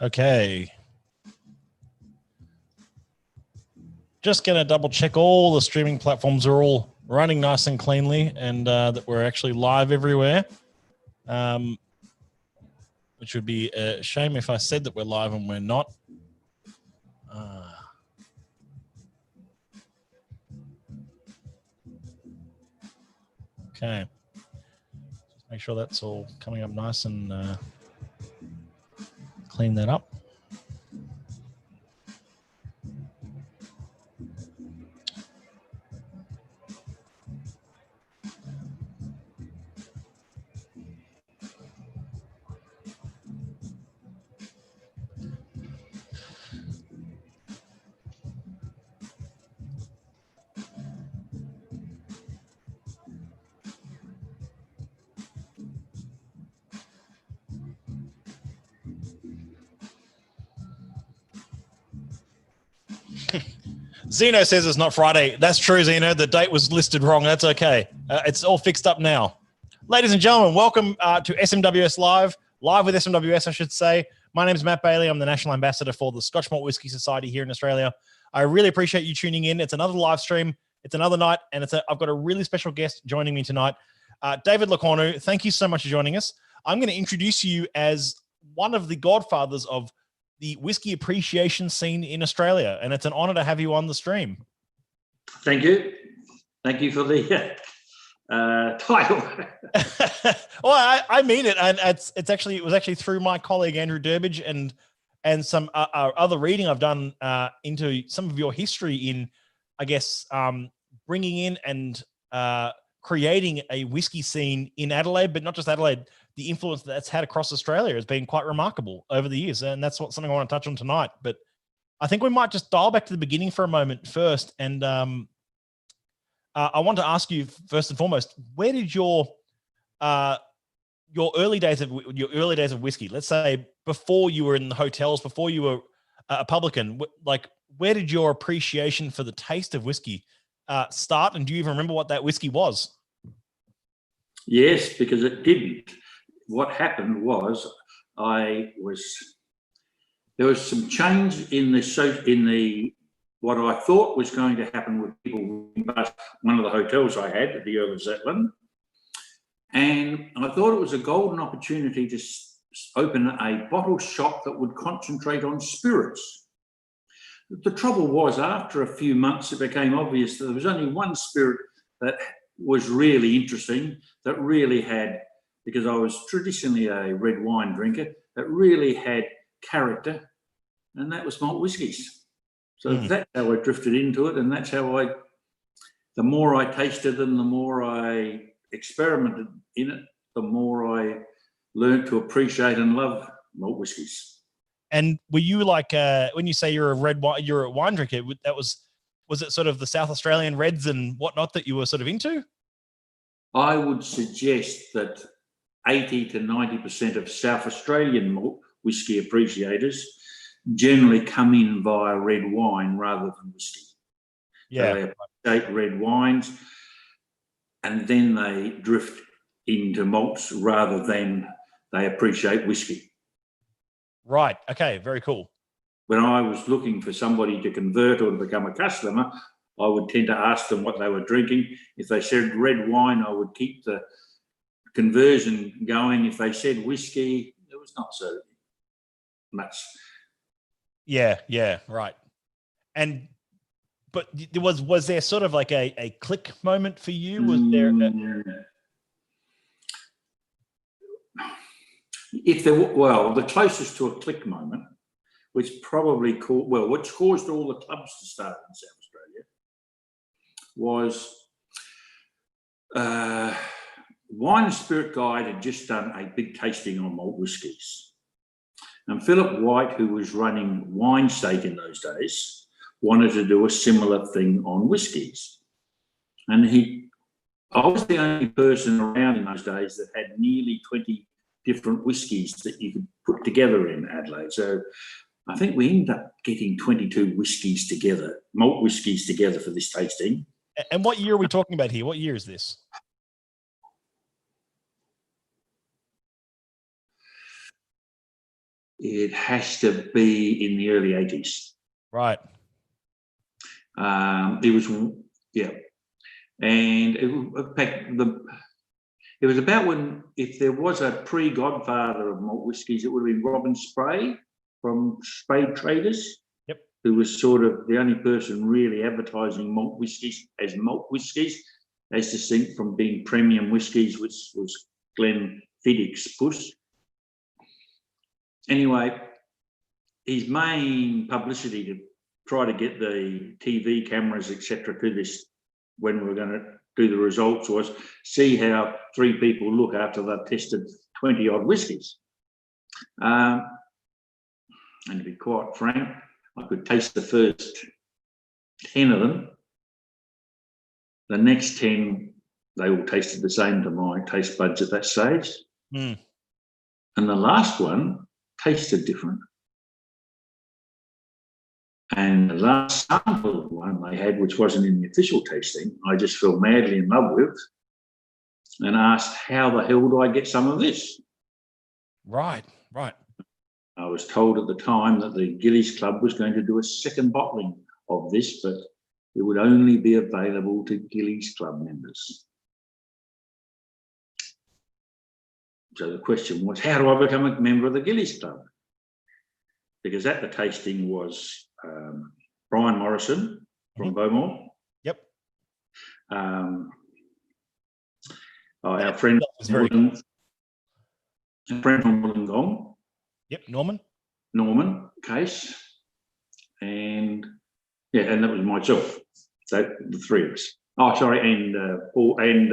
Okay. Just going to double check all the streaming platforms are all running nice and cleanly, and that we're actually live everywhere. Which would be a shame if I said that we're live and we're not. Okay. Just make sure that's all coming up nice and clean that up. Zeno says it's not Friday. That's true, Zeno. The date was listed wrong. That's okay. It's all fixed up now. Ladies and gentlemen, welcome to SMWS Live with SMWS, I should say. My name is Matt Bailey. I'm the National Ambassador for the Scotch Malt Whisky Society here in Australia. I really appreciate you tuning in. It's another live stream. It's another night, and I've got a really special guest joining me tonight. David Cornu, thank you so much for joining us. I'm going to introduce you as one of the godfathers of the whiskey appreciation scene in Australia, and it's an honor to have you on the stream. Thank you. Thank you for the title. Well, I mean it, and it was actually through my colleague Andrew Durbidge and some other reading I've done into some of your history in, I guess, bringing in and creating a whiskey scene in Adelaide, but not just Adelaide. The influence that's had across Australia has been quite remarkable over the years, and that's something I want to touch on tonight. But I think we might just dial back to the beginning for a moment first, and I want to ask you first and foremost, where did your early days of whiskey, let's say before you were in the hotels, before you were a publican, like where did your appreciation for the taste of whiskey start, and do you even remember what that whiskey was? Yes, because it didn't. What happened was there was some change in what I thought was going to happen with people in one of the hotels I had at the Earl of Zetland, and I thought it was a golden opportunity to open a bottle shop that would concentrate on spirits. The trouble was, after a few months, it became obvious that there was only one spirit that was really interesting, that really had, because I was traditionally a red wine drinker, that really had character, and that was malt whiskies. So that's how I drifted into it, and that's how the more I tasted them, the more I experimented in it, the more I learned to appreciate and love malt whiskies. And were you like, when you say you're a wine drinker, was it sort of the South Australian reds and whatnot that you were sort of into? I would suggest that 80 to 90% of South Australian malt whiskey appreciators generally come in via red wine rather than whiskey. Yeah. So they appreciate red wines, and then they drift into malts rather than they appreciate whiskey. Right. Okay. Very cool. When I was looking for somebody to convert or to become a customer, I would tend to ask them what they were drinking. If they said red wine, I would keep the conversion going. If they said whiskey, it was not so much. Yeah, right. But was there sort of like a click moment for you? Was there? The closest to a click moment, which caused all the clubs to start in South Australia, was Wine and Spirit Guide had just done a big tasting on malt whiskies. And Philip White, who was running Wine State in those days, wanted to do a similar thing on whiskies. And I was the only person around in those days that had nearly 20 different whiskies that you could put together in Adelaide. So I think we ended up getting 22 whiskies together, malt whiskies together for this tasting. And what year are we talking about here? What year is this? It has to be in the early 80s. Right. It was, yeah. And it was about when, if there was a pre-godfather of malt whiskies, it would have been Robin Spray from Spade Traders. Yep. Who was sort of the only person really advertising malt whiskies as malt whiskies, as distinct from being premium whiskies, which was Glenfiddich's push. Anyway, his main publicity to try to get the TV cameras, etc., to this when we were going to do the results was see how 3 people look after they've tested 20 odd whiskies. And to be quite frank, I could taste the first 10 of them. The next 10, they all tasted the same to my taste buds at that stage. And the last one tasted different. And the last sample of one they had, which wasn't in the official tasting, I just fell madly in love with and asked, how the hell do I get some of this? Right, right. I was told at the time that the Gillies Club was going to do a second bottling of this, but it would only be available to Gillies Club members. So the question was, how do I become a member of the Gillies Club? Because at the tasting was Brian Morrison from Beaumont. Yep. Our friend from Wollongong. Yep, Norman Case. And yeah, and that was myself. So the 3 of us. Oh, sorry, and Paul and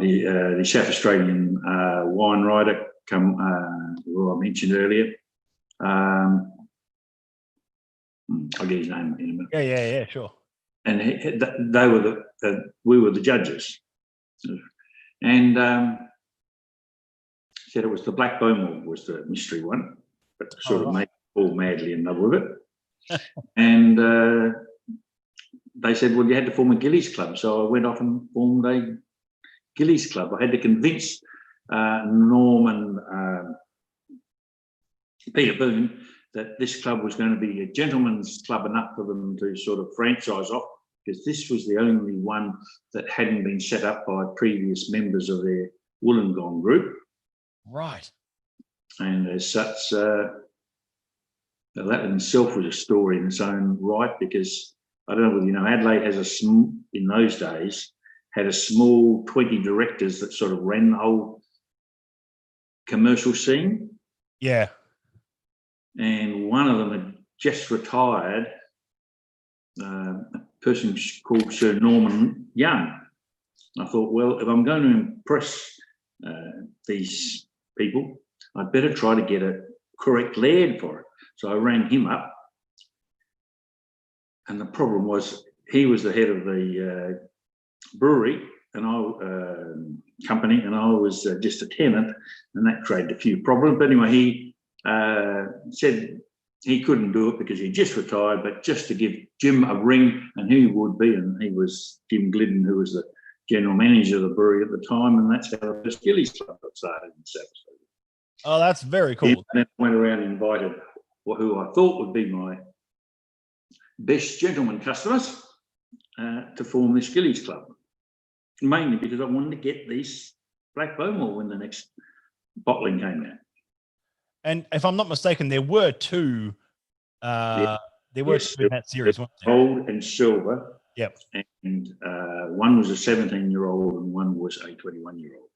the South Australian wine writer, who I mentioned earlier. I'll get his name in a minute. Yeah, sure. And they were we were the judges, and said it was the Black Beaumont was the mystery one, but sort of made all madly in love with it. And they said, well, you had to form a Gillies Club. So I went off and formed a Gillies Club. I had to convince Norman Peter Boone that this club was going to be a gentleman's club enough for them to sort of franchise off, because this was the only one that hadn't been set up by previous members of their Wollongong group. Right. And as such, that in itself was a story in its own right, because I don't know whether you know, Adelaide has in those days, had a small 20 directors that sort of ran the whole commercial scene. Yeah. And one of them had just retired, a person called Sir Norman Young. I thought, well, if I'm going to impress these people, I'd better try to get a correct Laird for it. So I rang him up. And the problem was, he was the head of the brewery and company, and I was just a tenant, and that created a few problems. But anyway, he said he couldn't do it because he just retired, but just to give Jim a ring, and he would be, and he was Jim Glidden, who was the general manager of the brewery at the time, and that's how the first Gillies Club got started in South Australia. Oh, that's very cool. And then I went around and invited who I thought would be my best gentleman customers to form this Gillies Club, mainly because I wanted to get these Black Beaumont when the next bottling came out. And if I'm not mistaken, there were 2. There were 2 in that series, weren't there? Gold and silver. Yep. And one was a 17-year-old and one was a 21-year-old.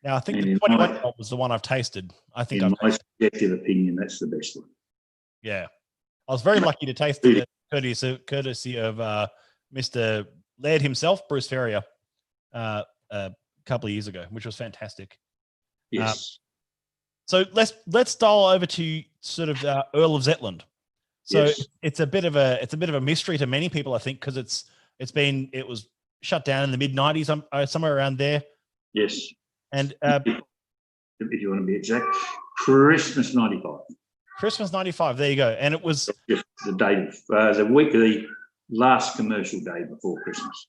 Now, I think the 21-year-old was the one I've tasted. I think in my subjective opinion, that's the best one. Yeah. I was very lucky to taste it, courtesy of Mr. Laird himself, Bruce Ferrier, a couple of years ago, which was fantastic. Yes. So let's dial over to sort of Earl of Zetland. So yes. it's a bit of a mystery to many people, I think, because it was shut down in the mid-90s, somewhere around there. Yes. And if you want to be exact, Christmas 95. Christmas 95. There you go. And it was just the day, the week of the last commercial day before Christmas.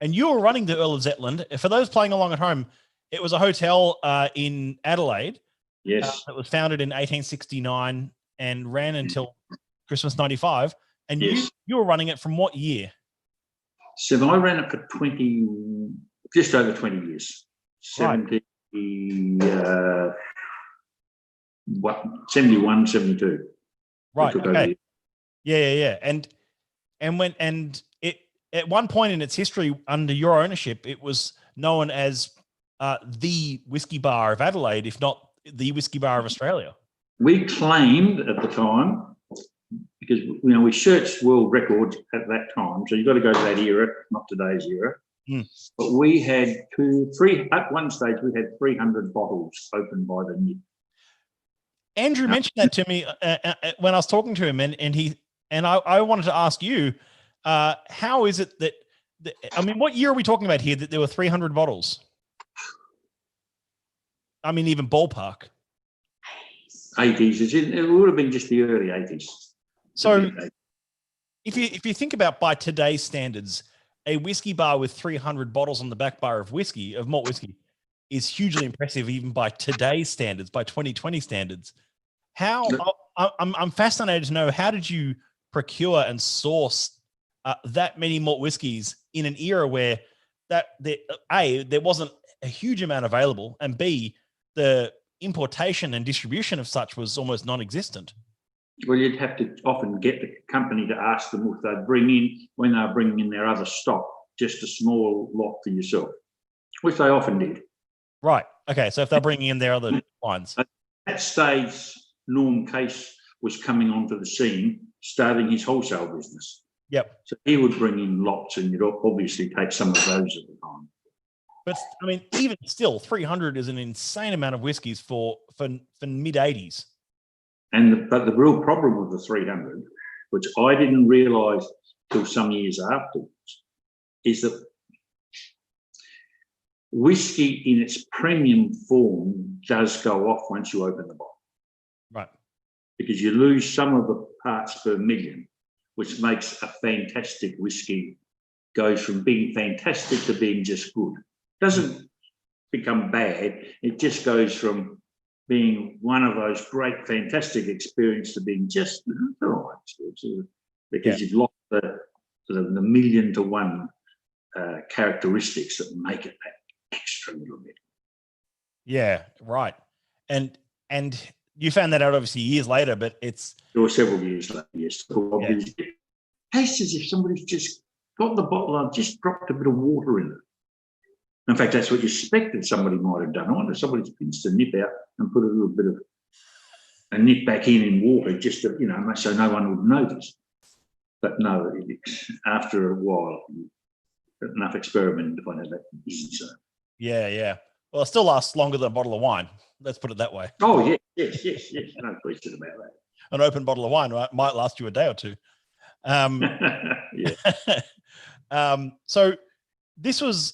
And you were running the Earl of Zetland. For those playing along at home, it was a hotel in Adelaide. Yes. That was founded in 1869 and ran until Christmas 95. And Yes. you were running it from what year? So I ran it for just over 20 years. Right. 71, 72. Right. Okay. Yeah. And it at one point in its history under your ownership, it was known as the whiskey bar of Adelaide, if not the whiskey bar of Australia. We claimed at the time, because we searched world records at that time, so you've got to go to that era, not today's era. But we had at one stage we had 300 bottles opened by the nip. Andrew mentioned that to me when I was talking to him, and I wanted to ask you, how is it that what year are we talking about here that there were 300 bottles? I mean, even ballpark. 80s. It would have been just the early 80s. So if you think about by today's standards, a whiskey bar with 300 bottles on the back bar of malt whiskey, is hugely impressive even by today's standards, by 2020 standards. I'm fascinated to know, how did you procure and source that many malt whiskies in an era where there wasn't a huge amount available, and B, the importation and distribution of such was almost non-existent? Well, you'd have to often get the company to ask them if they'd bring in, when they were bringing in their other stock, just a small lot for yourself, which they often did. Right. Okay. So if they're bringing in their other wines. At that stage, Norm Case was coming onto the scene, starting his wholesale business. Yep. So he would bring in lots, and you'd obviously take some of those at the time. But I mean, even still, 300 is an insane amount of whiskies for mid 80s. But the real problem with the 300, which I didn't realise till some years afterwards, is that whiskey in its premium form does go off once you open the bottle. Right. Because you lose some of the parts per million, which makes a fantastic whiskey goes from being fantastic to being just good. It doesn't become bad. It just goes from being one of those great, fantastic experiences to being just all right experience, because you've lost the 1,000,000 to 1 characteristics that make it that extra little bit. Yeah, right. And you found that out obviously years later, but or several years later. Yes, it tastes as if somebody's just got the bottle and just dropped a bit of water in it. In fact, that's what you suspected somebody might have done. I wonder if somebody's pinched a nip out and put a little bit of a nip back in water, just to, so no one would notice. But no, after a while, enough experimenting to find out that isn't so. Yeah. Well, it still lasts longer than a bottle of wine. Let's put it that way. Oh, yes. No question about that. An open bottle of wine might last you a day or two. So this was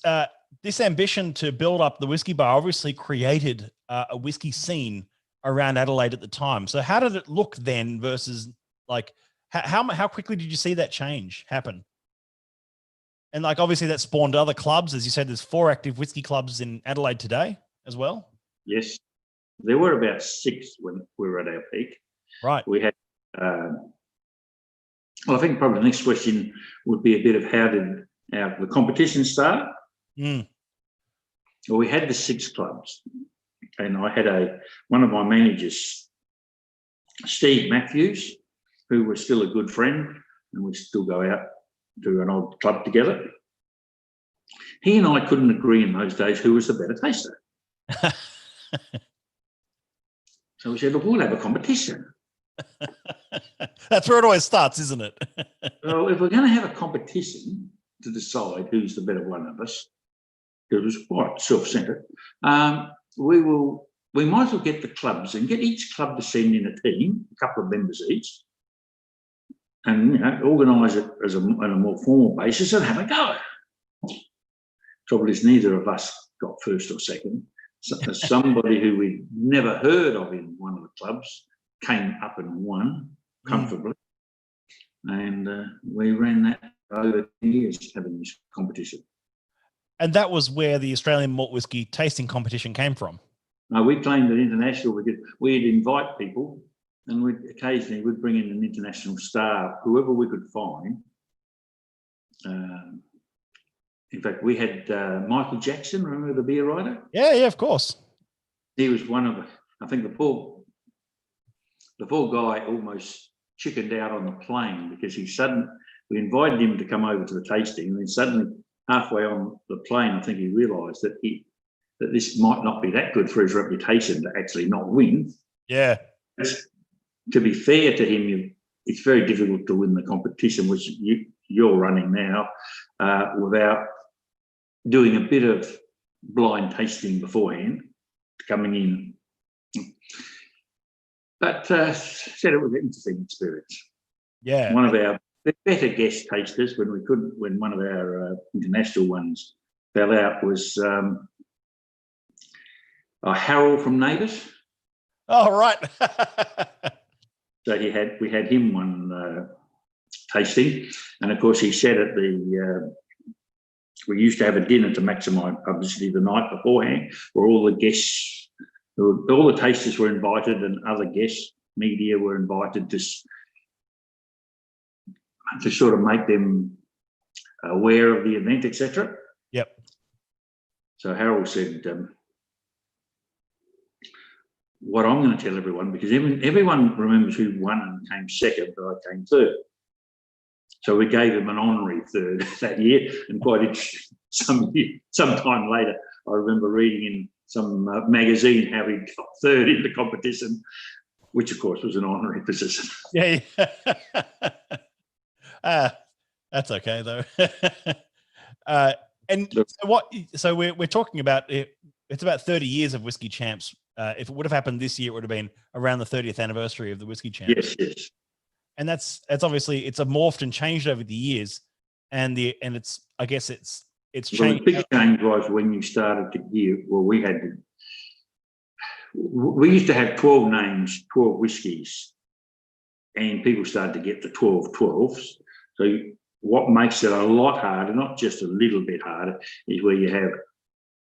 this ambition to build up the whiskey bar obviously created a whiskey scene around Adelaide at the time. So how did it look then versus how quickly did you see that change happen? And obviously that spawned other clubs. As you said, there's 4 active whiskey clubs in Adelaide today as well. Yes. There were about 6 when we were at our peak. Right. We had, I think probably the next question would be a bit of how did the competition start? Well, we had the 6 clubs, and I had one of my managers, Steve Matthews, who was still a good friend, and we still go out to an old club together. He and I couldn't agree in those days who was the better taster. So we said, look, we'll have a competition. That's where it always starts, isn't it? Well, if we're going to have a competition to decide who's the better one of us, it was quite self-centred, we might as well get the clubs and get each club to send in a team, a couple of members each, and organise it on a more formal basis and have a go. Trouble is, neither of us got first or second. So somebody who we'd never heard of in one of the clubs came up and won comfortably, and we ran that over 10 years having this competition. And that was where the Australian malt whiskey tasting competition came from. No, we claimed an international because we'd invite people, and occasionally we'd bring in an international star, whoever we could find. In fact, we had Michael Jackson, remember the beer writer? Yeah, of course. He was one of, I think the poor guy almost chickened out on the plane because we invited him to come over to the tasting, and then suddenly halfway on the plane, I think he realised that this might not be that good for his reputation to actually not win. Yeah. To be fair to him, it's very difficult to win the competition, which you're running now, without doing a bit of blind tasting beforehand, coming in. But said it was an interesting experience. Yeah. One of our better guest tasters when one of our international ones fell out was Harold from Neighbours. Oh, right. So we had him one tasting, and of course he said at we used to have a dinner to maximise publicity the night beforehand, where all the guests, all the tasters were invited, and other guests, media were invited to sort of make them aware of the event, etc. Yep. So Harold said, what I'm going to tell everyone, because everyone remembers who won and came second, but I came third. So we gave him an honorary third that year, and quite interesting. Sometime later, I remember reading in some magazine how he got third in the competition, which of course was an honorary position. Yeah. That's okay though. So we're talking about it. It's about 30 years of Whisky Champs. If it would have happened this year, it would have been around the 30th anniversary of the Whisky Champs. Yes. And that's obviously it's morphed and changed over the years, and it's changed. Well, the big change was when you started to give. Well, we used to have 12 names, 12 whiskies, and people started to get the 12 12s. So what makes it a lot harder, not just a little bit harder, is where you have,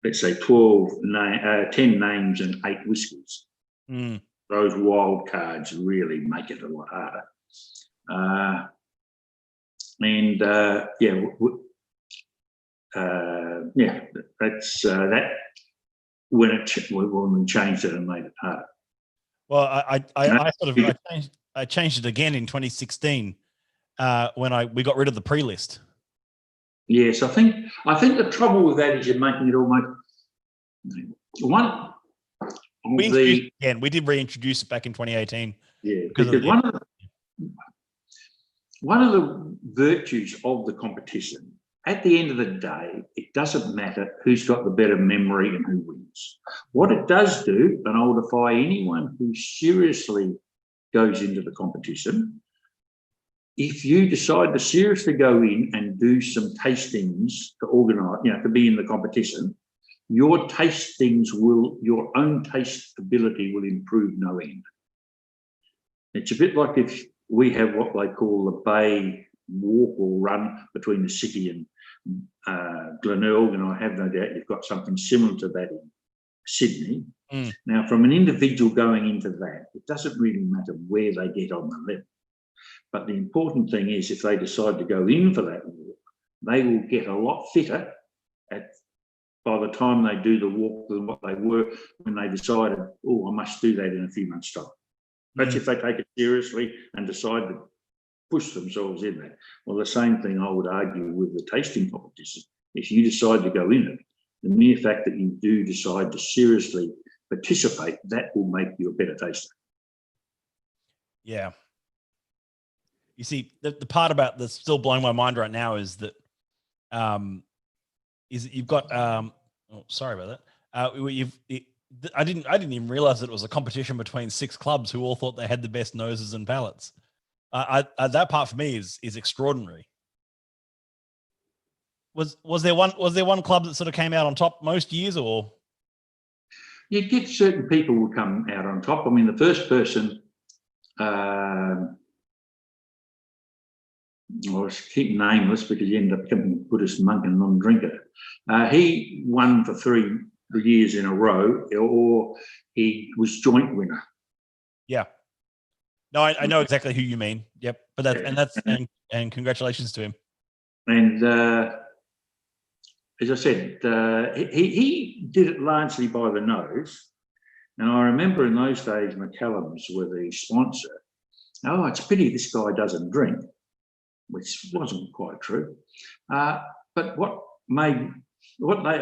let's say, 10 names and 8 whiskies. Mm. Those wild cards really make it a lot harder. That's that when we changed it and made it harder. Well, I changed it again in 2016 when we got rid of the pre-list. Yes, I think the trouble with that is you're making it almost one. We did reintroduce it back in 2018. Yeah, because one of the virtues of the competition, at the end of the day, it doesn't matter who's got the better memory and who wins. What it does do, and I'll defy anyone who seriously goes into the competition, if you decide to seriously go in and do some tastings to organise, to be in the competition, your own taste ability will improve no end. It's a bit like if we have what they call the Bay walk or run between the city and Glenelg, and I have no doubt you've got something similar to that in Sydney. Mm. Now, from an individual going into that, it doesn't really matter where they get on the level. But the important thing is if they decide to go in for that walk, they will get a lot fitter by the time they do the walk than what they were when they decided, I must do that in a few months' time. That's if they take it seriously and decide to push themselves in that. Well, the same thing I would argue with the tasting competition. If you decide to go in it, the mere fact that you do decide to seriously participate, that will make you a better taster. Yeah. You see, the part about that's still blowing my mind right now is that you've got sorry about that. I didn't even realize that it was a competition between 6 clubs who all thought they had the best noses and palates. That part for me is extraordinary. Was there one club that sort of came out on top most years, or? You get certain people who come out on top. I mean, the first person I'll keep nameless because he ended up becoming a Buddhist monk and non-drinker. He won for 3 years in a row, or he was joint winner. Yeah. No, I know exactly who you mean. Yep. But and congratulations to him. And as I said, he did it largely by the nose. And I remember in those days, McCallum's were the sponsor. Oh, it's a pity this guy doesn't drink, which wasn't quite true. But what I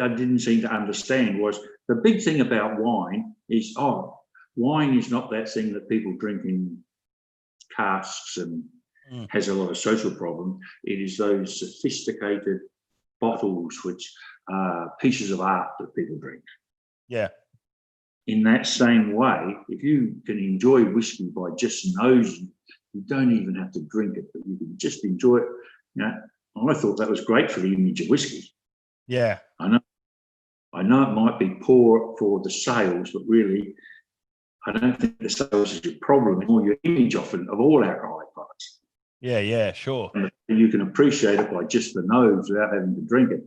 didn't seem to understand was the big thing about wine is, wine is not that thing that people drink in casks and has a lot of social problems. It is those sophisticated bottles which are pieces of art that people drink. Yeah. In that same way, if you can enjoy whiskey by just nosing, you don't even have to drink it, but you can just enjoy it. I thought that was great for the image of whiskey. Yeah. I know it might be poor for the sales, but really, I don't think the sales is your problem, or your image of all alcoholic products. Yeah, sure. And you can appreciate it by just the nose without having to drink it.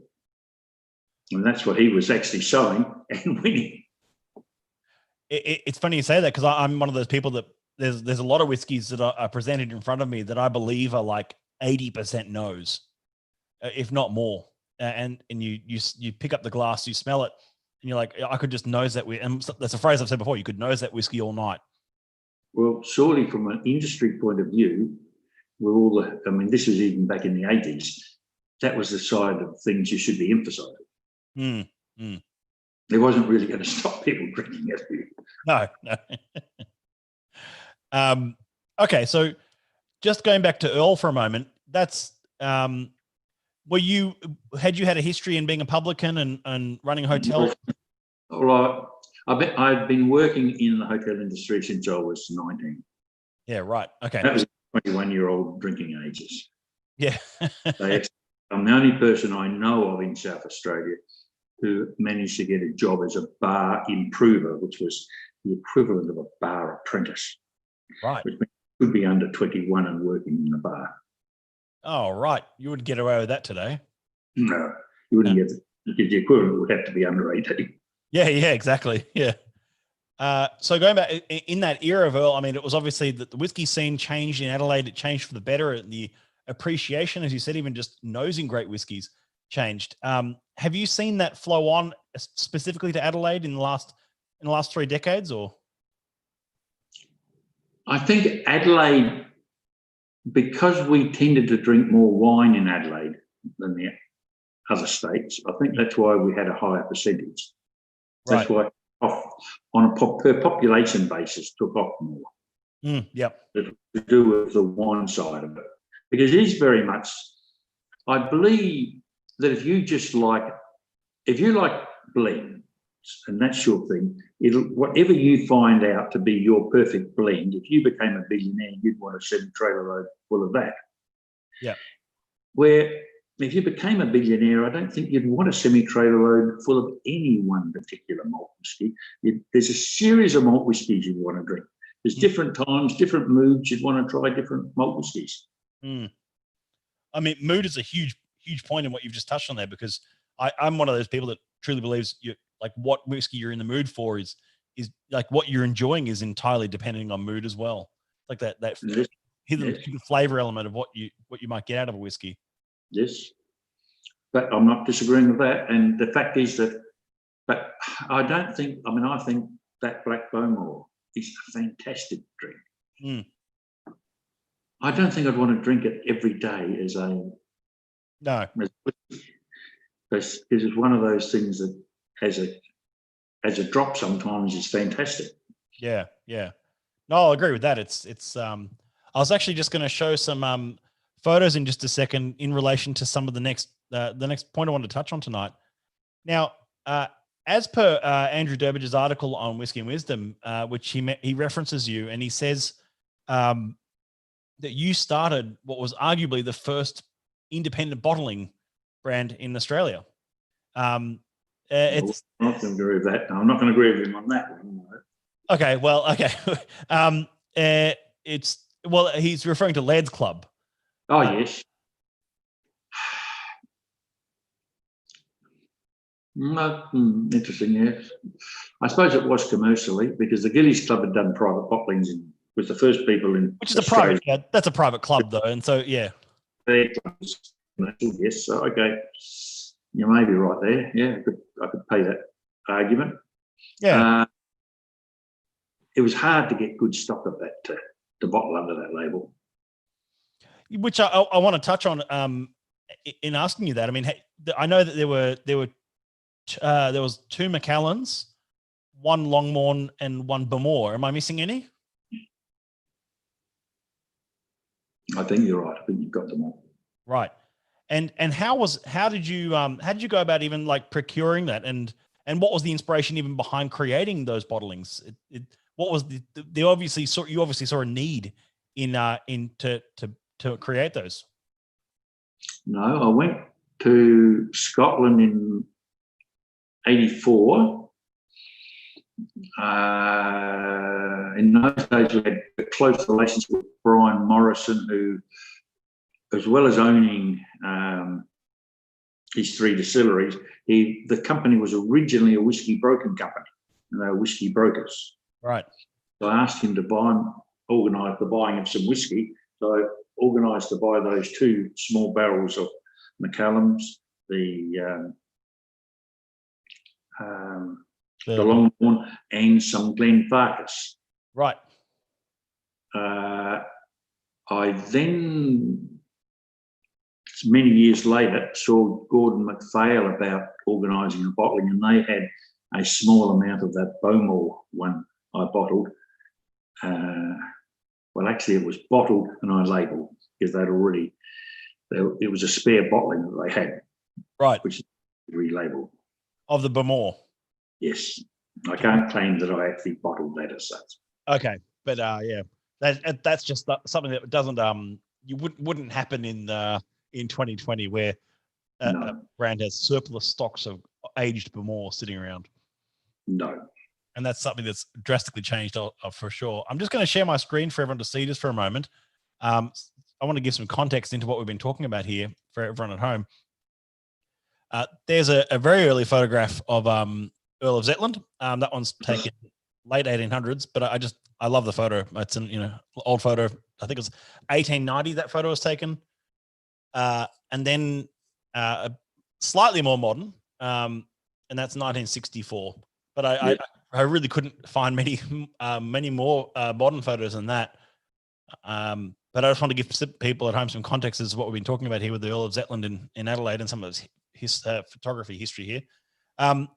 And that's what he was actually selling and winning. It's funny you say that, because I'm one of those people that there's a lot of whiskeys that are presented in front of me that I believe are like 80% nose, if not more. And you pick up the glass, you smell it, and you're like, I could just nose that. And that's a phrase I've said before. You could nose that whiskey all night. Well, surely from an industry point of view, this was even back in the 80s, that was the side of things you should be emphasising. It wasn't really going to stop people drinking it. No. Okay, so just going back to Earl for a moment, that's had you had a history in being a publican and running a hotel? Well, I've been working in the hotel industry since I was 19. Yeah, right. Okay. That was 21-year-old drinking ages. Yeah. I'm the only person I know of in South Australia who managed to get a job as a bar improver, which was the equivalent of a bar apprentice. Right. Which could be under 21 and working in a bar. Oh, right. You wouldn't get away with that today. No, you wouldn't get it. Because the equivalent would have to be under 18. Yeah, exactly. Yeah. So going back in that era of Earl, I mean, it was obviously that the whiskey scene changed in Adelaide. It changed for the better. The appreciation, as you said, even just nosing great whiskies changed. Have you seen that flow on specifically to Adelaide in the last 3 decades, or? I think Adelaide, because we tended to drink more wine in Adelaide than the other states, I think that's why we had a higher percentage. That's why on a per population basis took off more. Yep. To do with the wine side of it. Because it is very much, I believe that if you like blends and that's your thing, whatever you find out to be your perfect blend, if you became a billionaire, you'd want a semi-trailer load full of that. Yeah. Where if you became a billionaire, I don't think you'd want a semi-trailer load full of any one particular malt whiskey. There's a series of malt whiskies you'd want to drink. There's different times, different moods, you'd want to try different malt whiskies. I mean, mood is a huge point in what you've just touched on there, because I'm one of those people that truly believes what whiskey you're in the mood for is like what you're enjoying is entirely depending on mood as well. Like that hidden flavor element of what you might get out of a whiskey. Yes, but I'm not disagreeing with that. And the fact is but I think that Black Bowmore is a fantastic drink. I don't think I'd want to drink it every day as because it's one of those things that as a drop sometimes is fantastic. Yeah. No, I'll agree with that. It's I was actually just going to show some photos in just a second in relation to some of the next point I wanted to touch on tonight. Now, as per Andrew Durbage's article on Whiskey and Wisdom, which he references you, and he says that you started what was arguably the first independent bottling brand in Australia. I'm not going to agree with that. I'm not going to agree with him on that one. Okay, well, okay. He's referring to Laird's Club. Oh, yes. No, interesting, yes. I suppose it was commercially because the Gillies Club had done private bottlings and was the first people in Which is Australia. That's a private club though, and so yeah. Yes, so okay, you may be right there. Yeah, I could pay that argument. Yeah. It was hard to get good stock of that to bottle under that label. Which I want to touch on in asking you that. I mean, I know that there was 2 Macallans, 1 Longmorn, and 1 Bemore. Am I missing any? I think you're right. I think you've got them all. Right. And how did you go about even like procuring that, and what was the inspiration even behind creating those bottlings? What was you obviously saw a need to create those? No, I went to Scotland in '84. In those days, we had a close relationship with Brian Morrison, who, as well as owning his 3 distilleries, the company was originally a whiskey broking company, and they were whiskey brokers. Right. So I asked him to organise the buying of some whiskey. So I organised to buy those 2 small barrels of Macallums, the Longmorn, and some Glenfarclas. Right. I then, many years later, saw Gordon MacPhail about organising a bottling, and they had a small amount of that Bowmore one I bottled. Well, actually, it was bottled and I labelled because it was a spare bottling that they had. Right. Which is relabelled. Of the Bemore? Yes. I can't claim that I actually bottled that as such. Okay. But yeah, that's just something that doesn't, you wouldn't happen in 2020 where a brand has surplus stocks of aged Bemore sitting around. No. And that's something that's drastically changed for sure. I'm just going to share my screen for everyone to see just for a moment. I want to give some context into what we've been talking about here for everyone at home. There's a very early photograph of Earl of Zetland. That one's taken late 1800s, but I love the photo. It's an old photo. I think it was 1890 that photo was taken. And then slightly more modern, and that's 1964. But I really couldn't find many more modern photos than that. But I just want to give people at home some context as to what we've been talking about here with the Earl of Zetland in Adelaide and some of his photography history here. And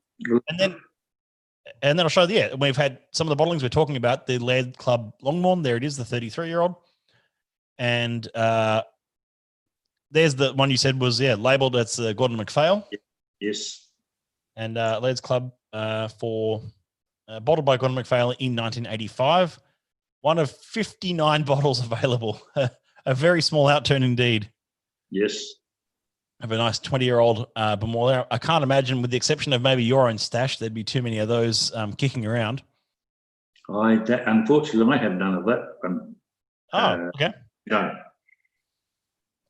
then I'll show you, we've had some of the bottlings we're talking about, the Laird Club Longmorn. There it is, the 33-year-old. And there's the one you said was, labelled, that's Gordon MacPhail. Yes. And Laird's Club for bottled by Gordon MacPhail in 1985. One of 59 bottles available. A very small outturn indeed. Yes. Of a nice 20-year-old Bemore there. I can't imagine, with the exception of maybe your own stash, there'd be too many of those kicking around. Unfortunately, I have none of that. Okay. No.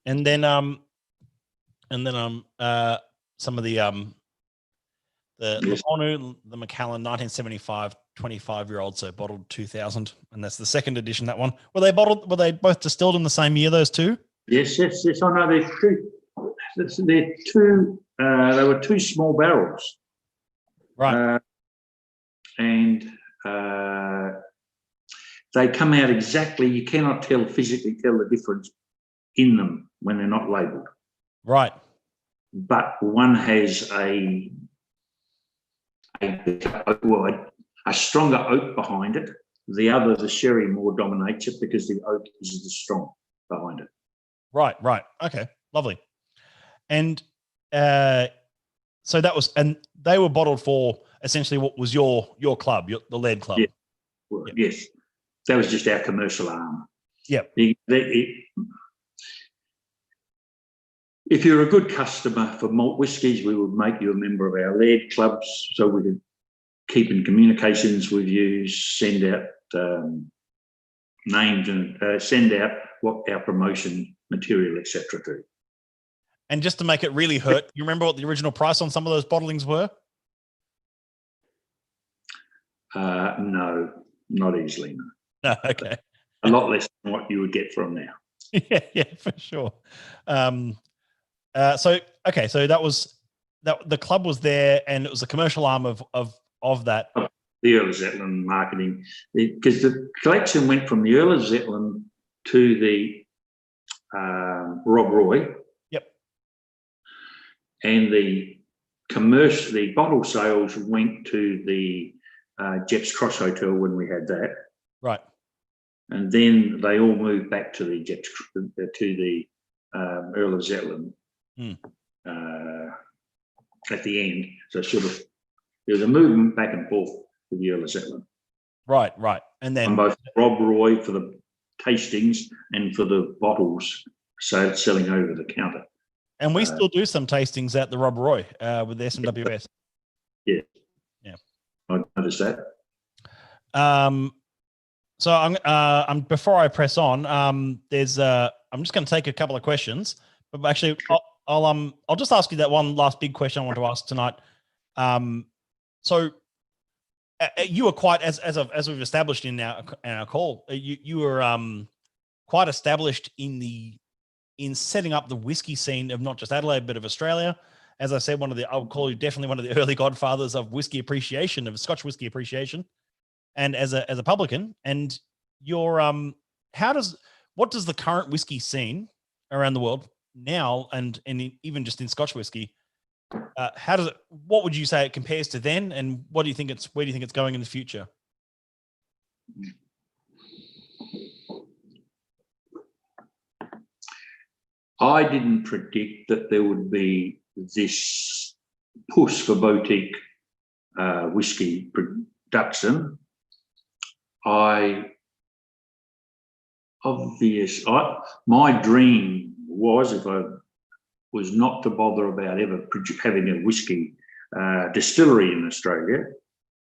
And then some of the Cornu, the Macallan, 1975, 25-year-old, so bottled 2000, and that's the second edition. That one. Were they both distilled in the same year? Those two? Yes. I know they're two. They were 2 small barrels, right? And they come out exactly. You cannot physically tell the difference in them when they're not labelled. Right. But one has a stronger oak behind it. The other, the sherry, more dominates it because the oak is the strong behind it. Right. Okay, lovely. And so that was, and they were bottled for essentially what was your club, the Laird Club. Yeah. Well, yep. Yes, that was just our commercial arm. Yeah. If you're a good customer for malt whiskies, we would make you a member of our Laird clubs so we could keep in communications with you, send out names and send out what our promotion material, etc. to. And just to make it really hurt, you remember what the original price on some of those bottlings were? No, not easily. No. No, okay. A lot less than what you would get from now. Yeah, for sure. So that was that. The club was there, and it was a commercial arm of that. The Earl of Zetland marketing, because the collection went from the Earl of Zetland to the Rob Roy. Yep. And the bottle sales went to the Jeff's Cross Hotel when we had that. Right. And then they all moved back to the Earl of Zetland at the end. So there was a movement back and forth with the Earl of Zetland. Right. And then on both Rob Roy for the tastings and for the bottles selling over the counter. And we still do some tastings at the Rob Roy with the SMWS. Yeah. I noticed that. So I'm before I press on, I'm just going to take a couple of questions, but actually I'll just ask you that one last big question I want to ask tonight. So you were quite as we've established in our call, you were quite established in setting up the whiskey scene of not just Adelaide but of Australia. As I said, I would call you definitely one of the early godfathers of whiskey appreciation, of Scotch whiskey appreciation. And as a publican, and your what does the current whiskey scene around the world now, and even just in Scotch whiskey, what would you say it compares to then, and where do you think it's going in the future? I didn't predict that there would be this push for boutique whiskey production. My dream was, if I was not to bother about ever having a whiskey distillery in Australia,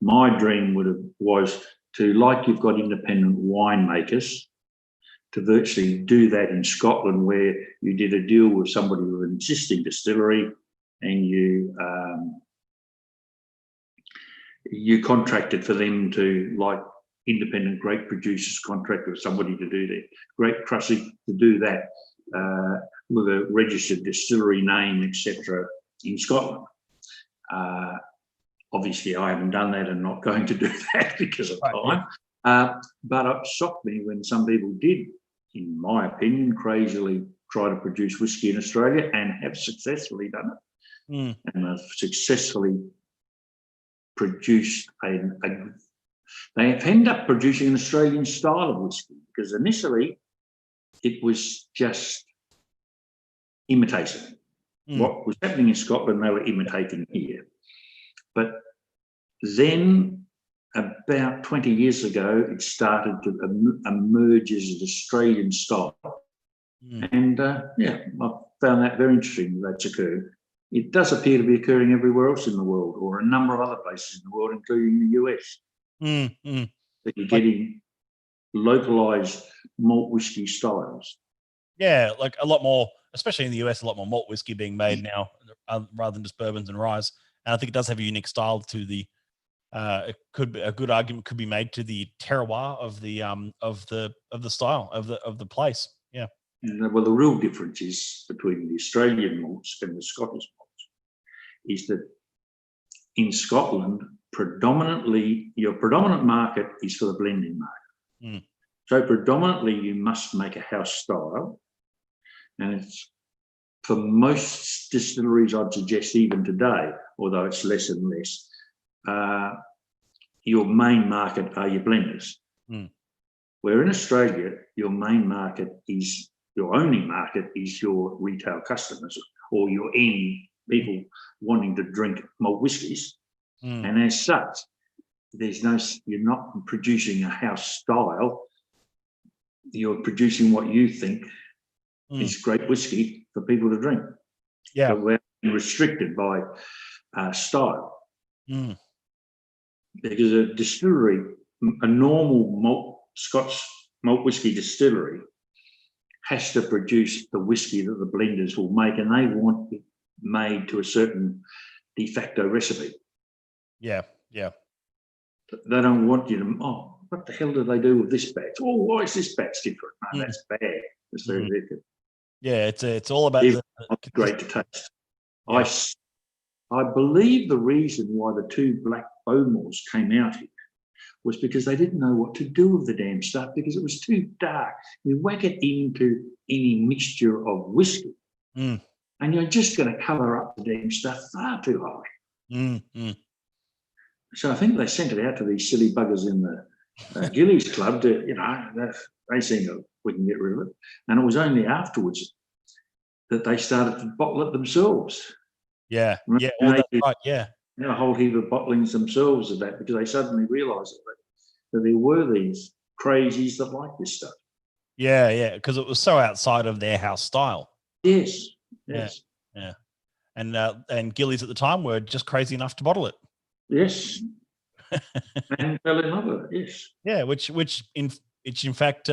my dream was to, like you've got independent winemakers, to virtually do that in Scotland, where you did a deal with somebody with an existing distillery, and you contracted for them to, like independent grape producers contract with somebody to do their grape crushing, to do that with a registered distillery name, etc., in Scotland. Obviously, I haven't done that and not going to do that because of time. But it shocked me when some people did, in my opinion, crazily try to produce whiskey in Australia and have successfully done it. And have successfully produced they have ended up producing an Australian style of whiskey, because initially it was just imitation. What was happening in Scotland, they were imitating here. But then about 20 years ago, it started to emerge as an Australian style. And I found that very interesting that's occurred. It does appear to be occurring everywhere else in the world, or a number of other places in the world, including the US. That you're getting localized malt whiskey styles. Yeah, like a lot more, especially in the US, a lot more malt whiskey being made now rather than just bourbons and ryes. And I think it does have a unique style to the. It could be a good argument could be made to the terroir of the style of the place. Yeah. Well, the real difference is between the Australian malts and the Scottish malts is that in Scotland, your predominant market is for the blending market. So predominantly you must make a house style, and it's for most distilleries, I'd suggest even today, although it's less and less, your main market are your blenders. Where in Australia, your only market is your retail customers, or your end people wanting to drink malt whiskies. And as such, you're not producing a house style. You're producing what you think is great whiskey for people to drink. Yeah. So we're restricted by style. Because a distillery, a normal Scotch malt whiskey distillery, has to produce the whiskey that the blenders will make, and they want it made to a certain de facto recipe. Yeah, yeah. They don't want you to, oh, what the hell do they do with this batch? Oh, why is this batch different? No, that's bad. It's very different. Yeah, it's all about Even great to taste. Yeah. I believe the reason why the 2 black Bowmores came out here was because they didn't know what to do with the damn stuff because it was too dark. You whack it into any mixture of whiskey and you're just going to cover up the damn stuff far too high. So I think they sent it out to these silly buggers in the Gillies Club to, they seem to, we can get rid of it. And it was only afterwards that they started to bottle it themselves. Yeah, yeah, well, that's right, yeah. A whole heap of bottlings themselves of that because they suddenly realised that there were these crazies that like this stuff. Yeah, yeah, because it was so outside of their house style. Yes. Yeah. And Gillies at the time were just crazy enough to bottle it. Yes. And fell in love with it, yes. Yeah, which in fact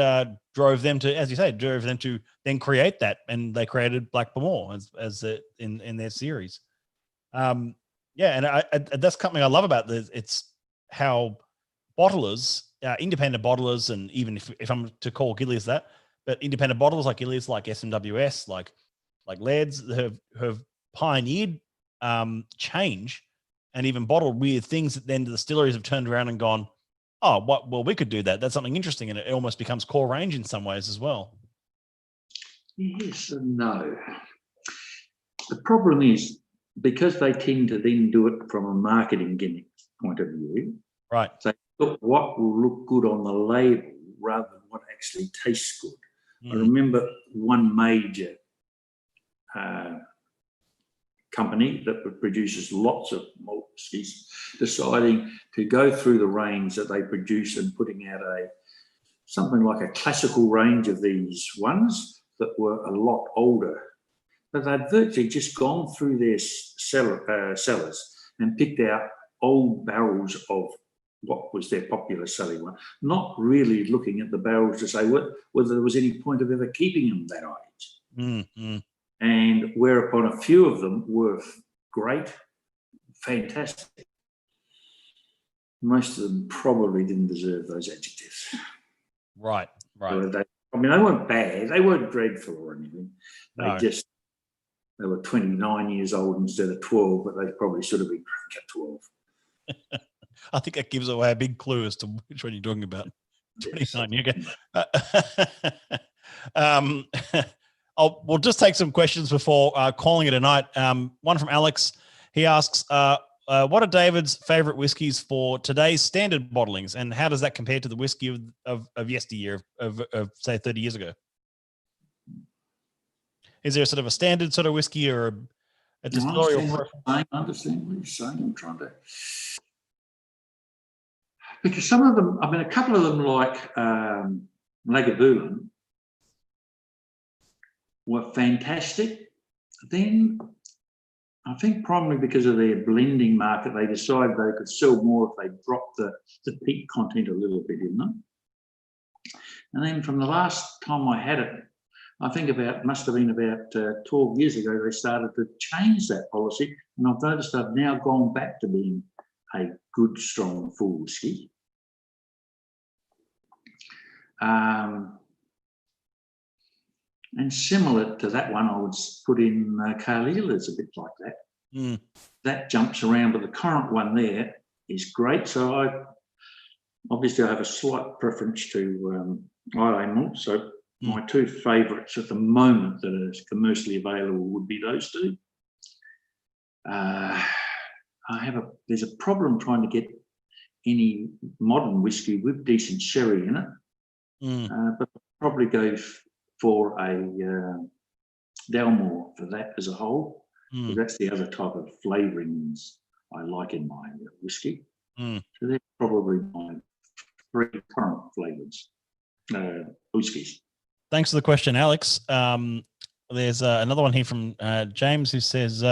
drove them to then create that, and they created Black Bowmore as in their series. And that's something I love about this. It's how bottlers, independent bottlers, and even if I'm to call Gillies that, but independent bottlers like Gillies, like SMWS, like Laird's have pioneered change and even bottled weird things that then the distilleries have turned around and gone, oh, well, we could do that. That's something interesting. And it almost becomes core range in some ways as well. Yes and no. The problem is because they tend to then do it from a marketing gimmick point of view. Right. So look what will look good on the label rather than what actually tastes good. I remember one major company that produces lots of malt whiskies deciding to go through the range that they produce and putting out something like a classical range of these ones that were a lot older. But they'd virtually just gone through their cellars and picked out old barrels of what was their popular selling one, not really looking at the barrels to say whether there was any point of ever keeping them that age. And whereupon a few of them were great, fantastic. Most of them probably didn't deserve those adjectives. Right. So they weren't bad. They weren't dreadful or anything. They were 29 years old instead of 12, but they probably should have been drunk at 12. I think that gives away a big clue as to which one you're talking about. 29. Okay. We'll just take some questions before calling it a night. One from Alex. He asks, what are David's favourite whiskies for today's standard bottlings, and how does that compare to the whiskey of yesteryear, of say 30 years ago? Is there sort of a standard sort of whiskey or a distillery? I understand what you're saying. I'm trying to... Because some of them, a couple of them like Lagavulin were fantastic. Then I think primarily because of their blending market, they decided they could sell more if they dropped the peat content a little bit in them. And then from the last time I had it, I think must have been about 12 years ago, they started to change that policy. And I've noticed I've now gone back to being a good, strong, full whiskey. And similar to that one, I would put in Carlyle is a bit like that. That jumps around, but the current one there is great. So I have a slight preference to Islay malt. So my 2 favourites at the moment that are commercially available would be those 2. There's a problem trying to get any modern whiskey with decent sherry in it, but I'll probably go for a Dalmore for that as a whole. That's the other type of flavourings I like in my whiskey. So they're probably my 3 current flavours, whiskies. Thanks for the question, Alex. There's another one here from James who says,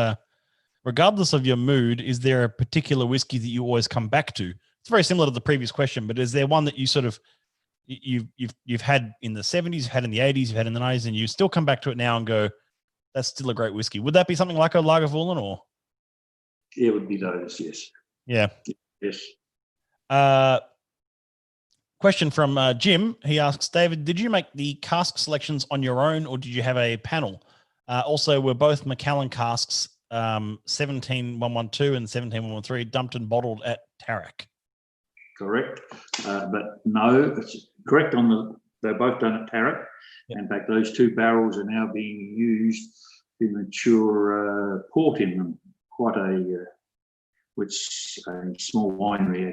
regardless of your mood, is there a particular whiskey that you always come back to? It's very similar to the previous question, but is there one that you sort of, you've had in the 70s, you've had in the 80s, you've had in the 90s, and you still come back to it now and go, that's still a great whiskey. Would that be something like a Lagavulin or? Yeah, it would be those, yes. Yeah. Yes. Question from Jim. He asks, David, did you make the cask selections on your own or did you have a panel? Also, were both Macallan casks 17112 and 17113 dumped and bottled at Tarak? Correct. But no, it's correct they're both done at Tarak. Yep. In fact, those two barrels are now being used to mature port in them. Which a small winery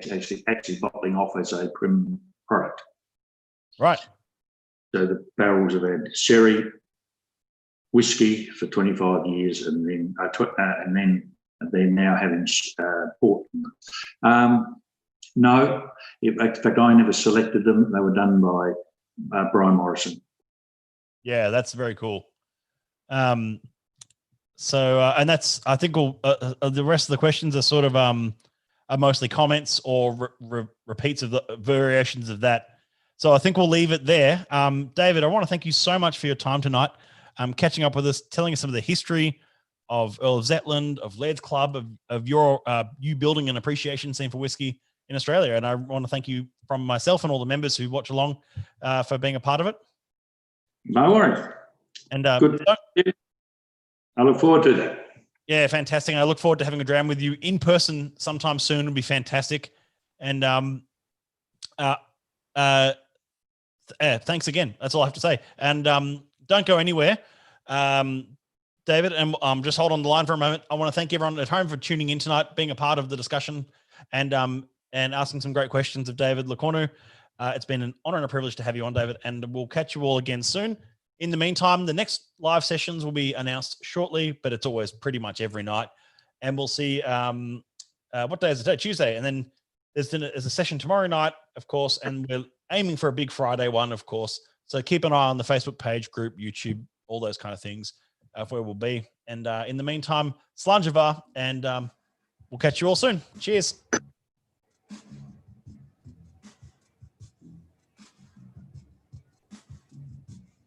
actually bottling off as a prim product. Right. So the barrels have had sherry, whiskey for 25 years, and then they're now having port. No, in fact, I never selected them. They were done by Brian Morrison. Yeah, that's very cool. So, and that's, I think the rest of the questions are sort of are mostly comments or repeats of the variations of that. So I think we'll leave it there. David, I want to thank you so much for your time tonight. Catching up with us, telling us some of the history of Earl of Zetland, of Laird's Club, of your you building an appreciation scene for whiskey in Australia. And I want to thank you from myself and all the members who watch along for being a part of it. No worries. And good. I look forward to that. Yeah, fantastic. I look forward to having a dram with you in person sometime soon. It'll be fantastic. And thanks again. That's all I have to say. And don't go anywhere, David. And just hold on the line for a moment. I want to thank everyone at home for tuning in tonight, being a part of the discussion, and asking some great questions of David Cornu. It's been an honor and a privilege to have you on, David. And we'll catch you all again soon. In the meantime, the next live sessions will be announced shortly, but it's always pretty much every night. And we'll see what day is it? Tuesday. And then there's a session tomorrow night, of course, and we're aiming for a big Friday one, of course. So keep an eye on the Facebook page, group, YouTube, all those kind of things of where we'll be. And in the meantime, Slanjava, and we'll catch you all soon. Cheers.